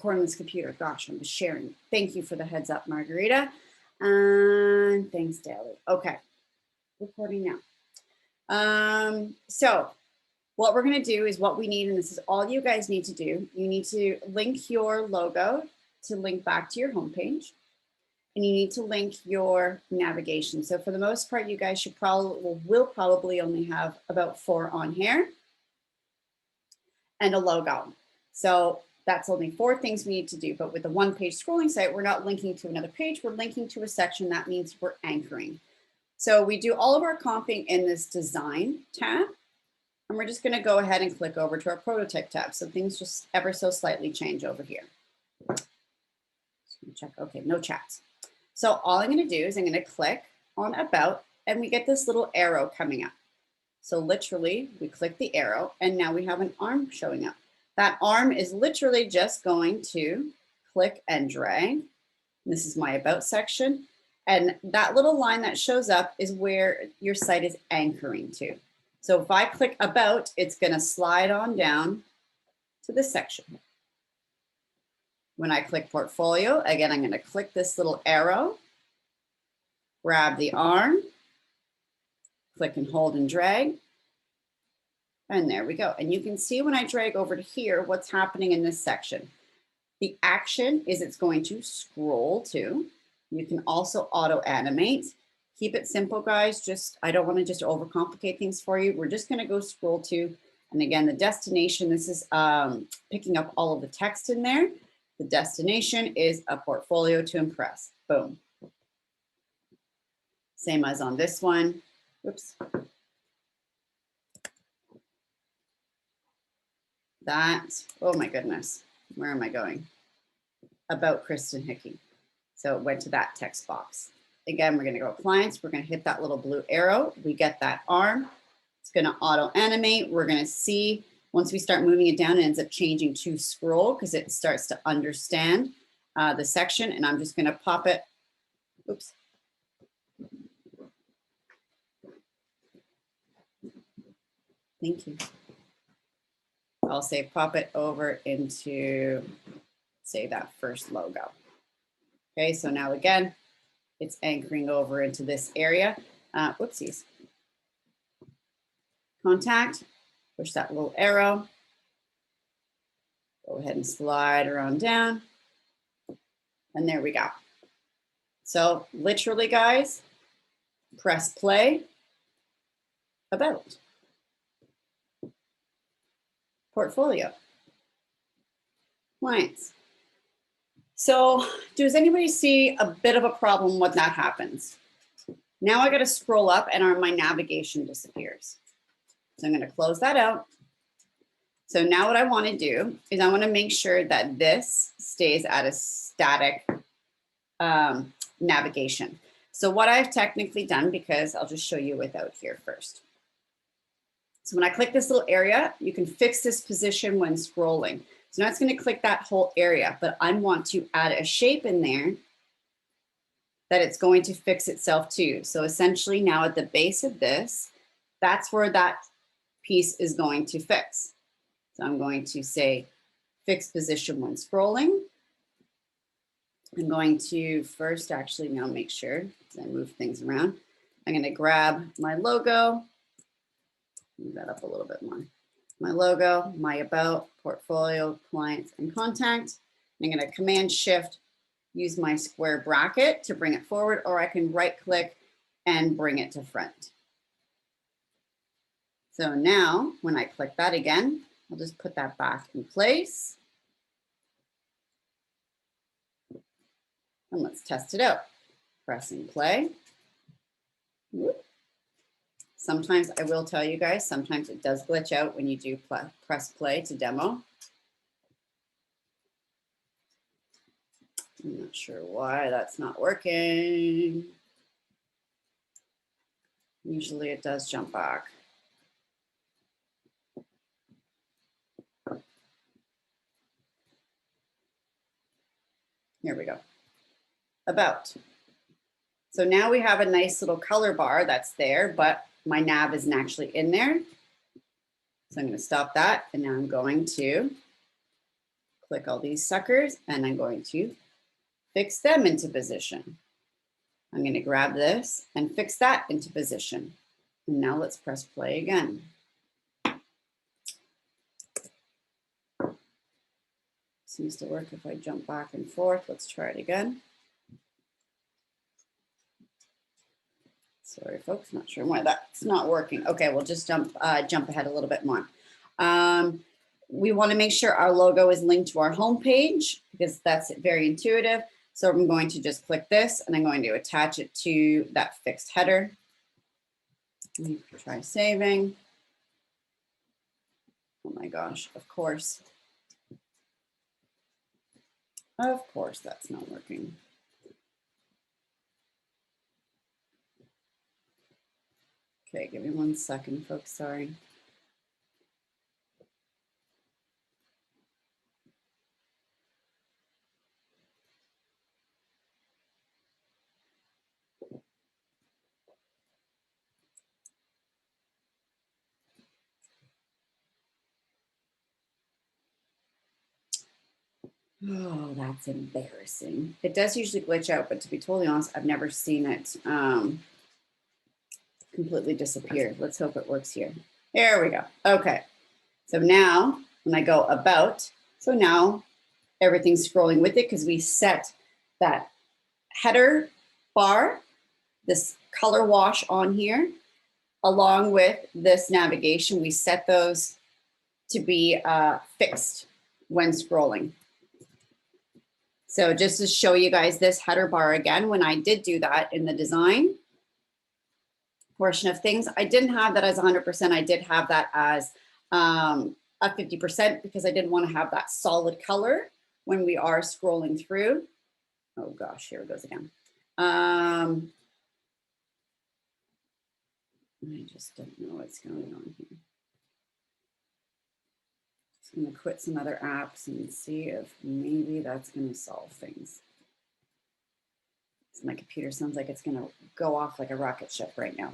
recording this computer. Gosh, I'm just sharing. Thank you for the heads up, Margarita. And thanks, Daly. Okay, recording now. So what we're going to do is what we need, and this is all you guys need to do. You need to link your logo to link back to your homepage, and you need to link your navigation. So for the most part, you guys should will probably only have about 4 on here and a logo. So that's only 4 things we need to do. But with the one-page scrolling site, we're not linking to another page. We're linking to a section. That means we're anchoring. So we do all of our comping in this design tab. And we're just going to go ahead and click over to our prototype tab. So things just ever so slightly change over here. Check. Okay, no chats. So all I'm going to do is I'm going to click on about, and we get this little arrow coming up. So literally, we click the arrow, and now we have an arm showing up. That arm is literally just going to click and drag. This is my about section. And that little line that shows up is where your site is anchoring to. So if I click about, it's going to slide on down to this section. When I click portfolio, again, I'm going to click this little arrow, grab the arm, click and hold and drag, and there we go. And you can see when I drag over to here, what's happening in this section. The action is it's going to scroll to. You can also auto animate. Keep it simple, guys. I don't want to just overcomplicate things for you. We're just going to go scroll to, and again, the destination, this is picking up all of the text in there. The destination is a portfolio to impress. Boom. Same as on this one. Whoops. That, oh my goodness, where am I going? About Kristen Hickey. So it went to that text box. Again, we're going to go appliance. We're going to hit that little blue arrow. We get that arm. It's going to auto animate. We're going to see once we start moving it down, it ends up changing to scroll because it starts to understand the section. And I'm just going to pop it. Oops. Thank you. I'll say pop it over into, say, that first logo. Okay, so now again, it's anchoring over into this area. Whoopsies. Contact, push that little arrow. Go ahead and slide around down. And there we go. So literally, guys, press play, about. Portfolio. Clients. So does anybody see a bit of a problem when that happens? Now I got to scroll up and my navigation disappears. So I'm going to close that out. So now what I want to do is I want to make sure that this stays at a static navigation. So what I've technically done, because I'll just show you without here first. So when I click this little area, you can fix this position when scrolling. So now it's going to click that whole area, but I want to add a shape in there that it's going to fix itself to. So essentially now at the base of this, that's where that piece is going to fix. So I'm going to say fix position when scrolling. I'm going to first actually now make sure I move things around. I'm going to grab my logo, move that up a little bit more. My logo, my about, portfolio, clients, and contact. I'm going to Command Shift, use my square bracket to bring it forward, or I can right click and bring it to front. So now when I click that again, I'll just put that back in place. And let's test it out. Pressing play. Whoop. Sometimes I will tell you guys, sometimes it does glitch out when you do press play to demo. I'm not sure why that's not working. Usually it does jump back. Here we go. About. So now we have a nice little color bar that's there, but my nav isn't actually in there. So I'm going to stop that. And now I'm going to click all these suckers, and I'm going to fix them into position. I'm going to grab this and fix that into position. And now let's press play again. Seems to work if I jump back and forth. Let's try it again. Sorry, folks, not sure why that's not working. Okay, we'll just jump ahead a little bit more. We want to make sure our logo is linked to our home page because that's very intuitive. So I'm going to just click this and I'm going to attach it to that fixed header. Try saving. Oh my gosh, of course. Of course, that's not working. Okay, give me 1 second, folks, sorry. Oh, that's embarrassing. It does usually glitch out, but to be totally honest, I've never seen it completely disappear. Let's hope it works here. There we go. Okay. So now when I go about, so now everything's scrolling with it because we set that header bar, this color wash on here, along with this navigation. We set those to be fixed when scrolling. So just to show you guys this header bar again, when I did do that in the design portion of things, I didn't have that as 100%. I did have that as a 50% because I didn't want to have that solid color when we are scrolling through. Oh gosh, here it goes again. I just don't know what's going on here. I'm going to quit some other apps and see if maybe that's going to solve things. So my computer sounds like it's going to go off like a rocket ship right now.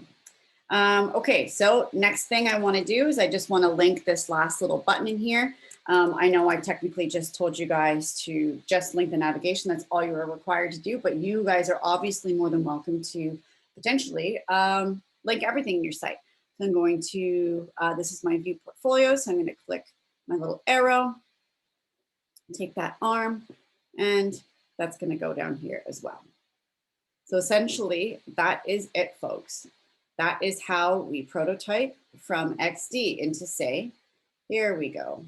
Okay, so next thing I want to do is I just want to link this last little button in here. I know I technically just told you guys to just link the navigation. That's all you are required to do, but you guys are obviously more than welcome to potentially link everything in your site. So I'm going to, this is my view portfolio, so I'm going to click my little arrow, take that arm, and that's going to go down here as well. So essentially, that is it, folks. That is how we prototype from XD into SAY. Here we go.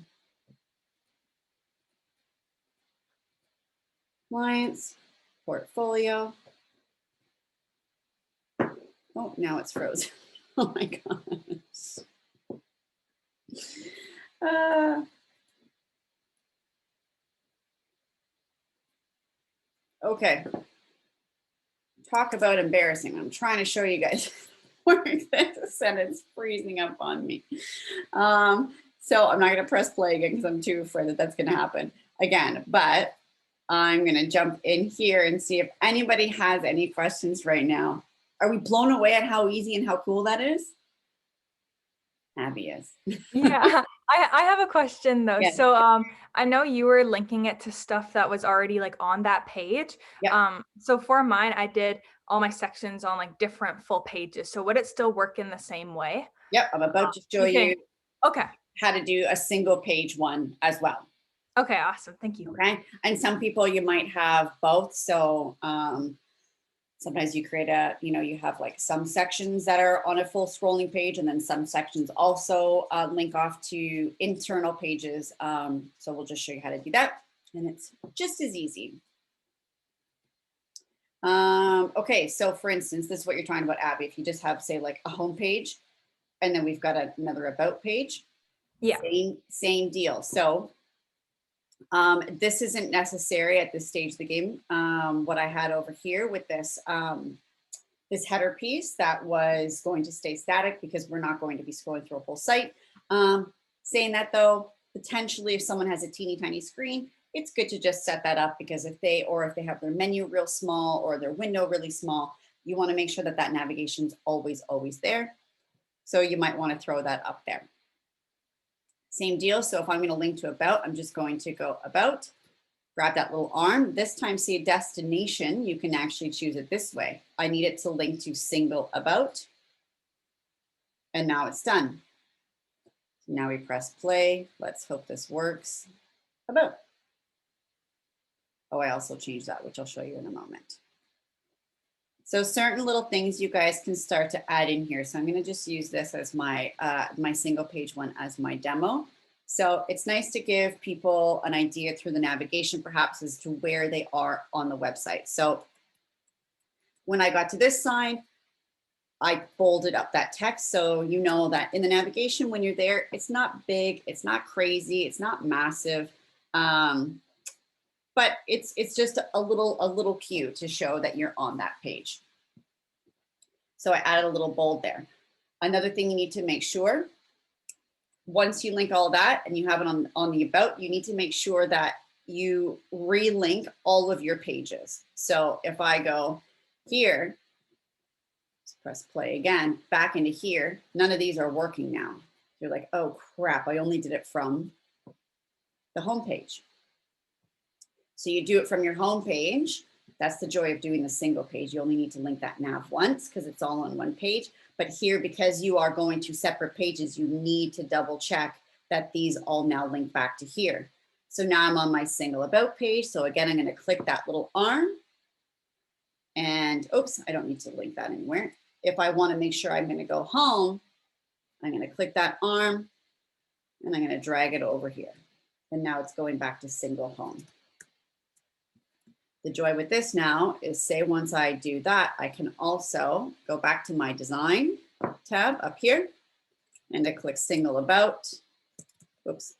Clients, portfolio. Oh, now it's frozen. Oh my gosh. Okay. Talk about embarrassing. I'm trying to show you guys work this and it's freezing up on me. So I'm not going to press play again because I'm too afraid that that's going to happen again. But I'm going to jump in here and see if anybody has any questions right now. Are we blown away at how easy and how cool that is? Abby is. Yeah, I have a question though. Yes. So I know you were linking it to stuff that was already like on that page. Yep. So for mine, I did all my sections on like different full pages. So would it still work in the same way? Yep. I'm about to show you okay. how to do a single page one as well. Okay, awesome. Thank you. Okay. And some people you might have both. So sometimes you create a, you have like some sections that are on a full scrolling page and then some sections also link off to internal pages. So we'll just show you how to do that. And it's just as easy. Okay, so for instance, this is what you're talking about, Abby. If you just have, say, like a home page, and then we've got another about page. Yeah. Same deal. So this isn't necessary at this stage of the game. What I had over here with this, this header piece that was going to stay static because we're not going to be scrolling through a whole site. Saying that though, potentially if someone has a teeny tiny screen, it's good to just set that up because if they have their menu real small or their window really small, you want to make sure that that navigation is always there. So you might want to throw that up there. Same deal. So if I'm going to link to about, I'm just going to go about, grab that little arm. This time, see a destination, you can actually choose it this way. I need it to link to single about. And now it's done. Now we press play. Let's hope this works. About. Oh, I also changed that, which I'll show you in a moment. So certain little things you guys can start to add in here. So I'm going to just use this as my, my single page one as my demo. So it's nice to give people an idea through the navigation perhaps as to where they are on the website. So when I got to this sign, I bolded up that text. So you know that in the navigation, when you're there, it's not big, it's not crazy, it's not massive. But it's just a little cue to show that you're on that page. So I added a little bold there. Another thing you need to make sure, once you link all that and you have it on the about, you need to make sure that you relink all of your pages. So if I go here, let's press play again, back into here, none of these are working now. You're like, oh crap, I only did it from the home page. So you do it from your home page. That's the joy of doing the single page. You only need to link that nav once because it's all on one page. But here, because you are going to separate pages, you need to double check that these all now link back to here. So now I'm on my single about page. So again, I'm going to click that little arm. And oops, I don't need to link that anywhere. If I want to make sure I'm going to go home, I'm going to click that arm and I'm going to drag it over here. And now it's going back to single home. The joy with this now is, say once I do that, I can also go back to my design tab up here and I click single about, oops,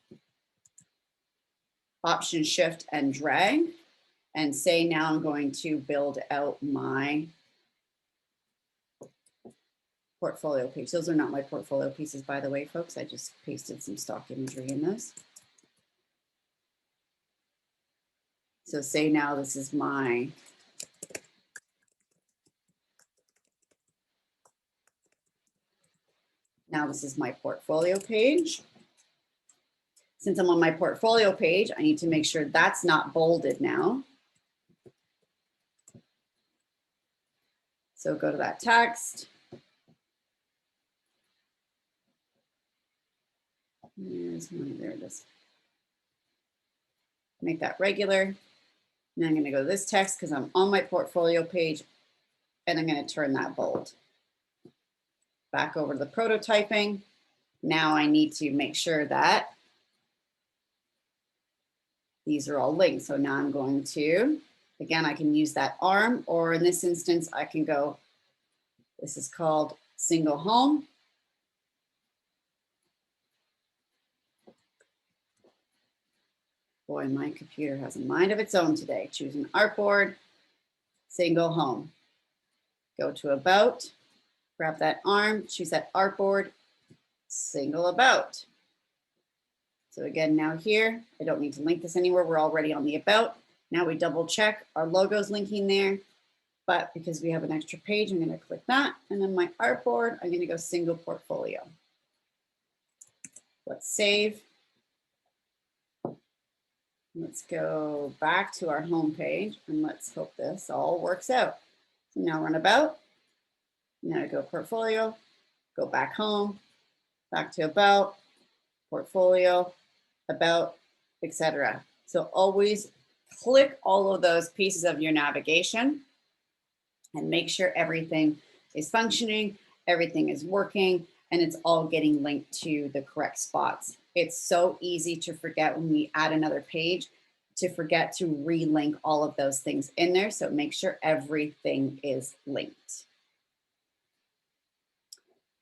option shift and drag, and say now I'm going to build out my portfolio page. Those are not my portfolio pieces, by the way, folks. I just pasted some stock imagery in those. So say now this is my portfolio page. Since I'm on my portfolio page, I need to make sure that's not bolded now. So go to that text. There it is. Make that regular. And I'm going to go to this text because I'm on my portfolio page, and I'm going to turn that bold. Back over to the prototyping. Now I need to make sure that these are all linked. So now I'm going to, again, I can use that arm, or in this instance, I can go, this is called single home. Boy, my computer has a mind of its own today. Choose an artboard, single home. Go to about, grab that arm, choose that artboard, single about. So again, now here, I don't need to link this anywhere. We're already on the about. Now we double check our logo's linking there, but because we have an extra page, I'm gonna click that. And then my artboard, I'm gonna go single portfolio. Let's save. Let's go back to our home page and let's hope this all works out. So now run about, now go portfolio, go back home, back to about, portfolio, about, etc. So always click all of those pieces of your navigation and make sure everything is functioning, everything is working, and it's all getting linked to the correct spots. It's so easy to forget when we add another page to forget to relink all of those things in there. So make sure everything is linked.